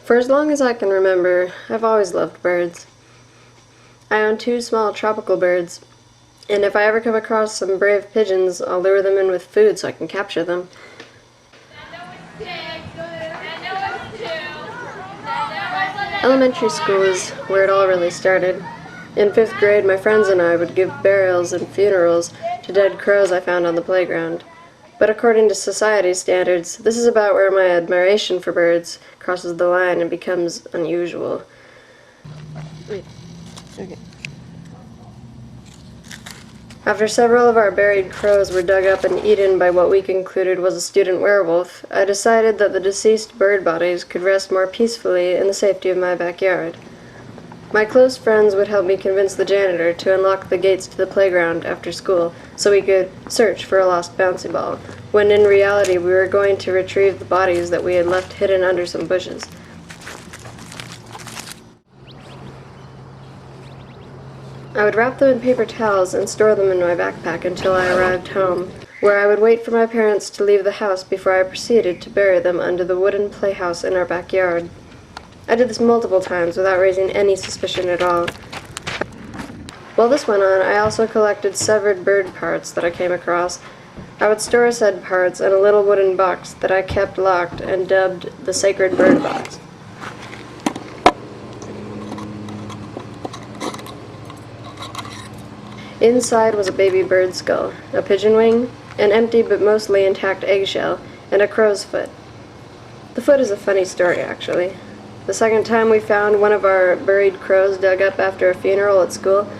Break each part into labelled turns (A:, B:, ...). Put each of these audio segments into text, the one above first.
A: For as long as I can remember, I've always loved birds. I own two small tropical birds, and if I ever come across some brave pigeons, I'll lure them in with food so I can capture them. Elementary school is where it all really started. In 5th grade, my friends and I would give burials and funerals to dead crows I found on the playground. But according to society's standards, this is about where my admiration for birds crosses the line and becomes unusual. Wait. Okay. After several of our buried crows were dug up and eaten by what we concluded was a student werewolf, I decided that the deceased bird bodies could rest more peacefully in the safety of my backyard. My close friends would help me convince the janitor to unlock the gates to the playground after school so we could search for a lost bouncy ball, when in reality we were going to retrieve the bodies that we had left hidden under some bushes. I would wrap them in paper towels and store them in my backpack until I arrived home, where I would wait for my parents to leave the house before I proceeded to bury them under the wooden playhouse in our backyard. I did this multiple times without raising any suspicion at all. While this went on, I also collected severed bird parts that I came across. I would store said parts in a little wooden box that I kept locked and dubbed the Sacred Bird Box. Inside was a baby bird skull, a pigeon wing, an empty but mostly intact eggshell, and a crow's foot. The foot is a funny story, actually. The second time we found one of our buried crows dug up after a funeral at school,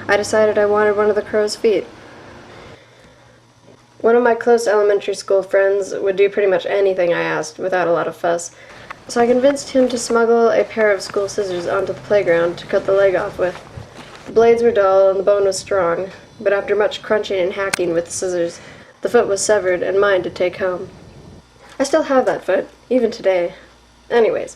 A: I decided I wanted one of the crow's feet. One of my close elementary school friends would do pretty much anything I asked without a lot of fuss, so I convinced him to smuggle a pair of school scissors onto the playground to cut the leg off with. The blades were dull and the bone was strong, but after much crunching and hacking with the scissors, the foot was severed and mine to take home. I still have that foot, even today. Anyways,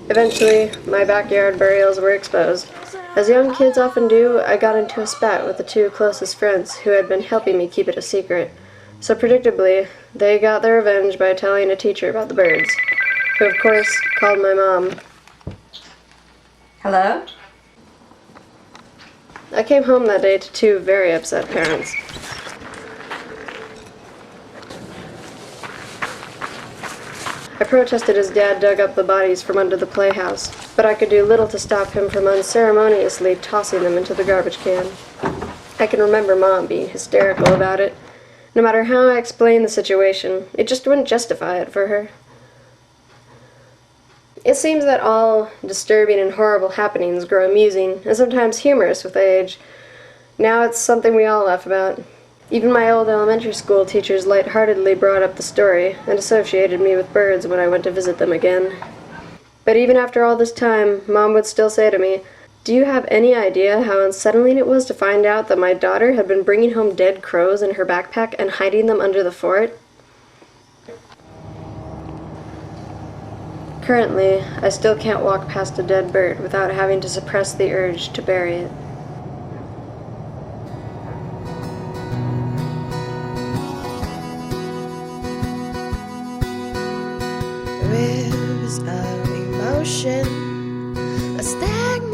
A: eventually, my backyard burials were exposed. As young kids often do, I got into a spat with the two closest friends who had been helping me keep it a secret. So predictably, they got their revenge by telling a teacher about the birds, who of course called my mom.
B: Hello?
A: I came home that day to two very upset parents. I protested as Dad dug up the bodies from under the playhouse, but I could do little to stop him from unceremoniously tossing them into the garbage can. I can remember Mom being hysterical about it. No matter how I explained the situation, it just wouldn't justify it for her. It seems that all disturbing and horrible happenings grow amusing and sometimes humorous with age. Now it's something we all laugh about. Even my old elementary school teachers lightheartedly brought up the story and associated me with birds when I went to visit them again. But even after all this time, Mom would still say to me, "Do you have any idea how unsettling it was to find out that my daughter had been bringing home dead crows in her backpack and hiding them under the fort?" Currently, I still can't walk past a dead bird without having to suppress the urge to bury it.
C: Rivers of emotion, a stagnant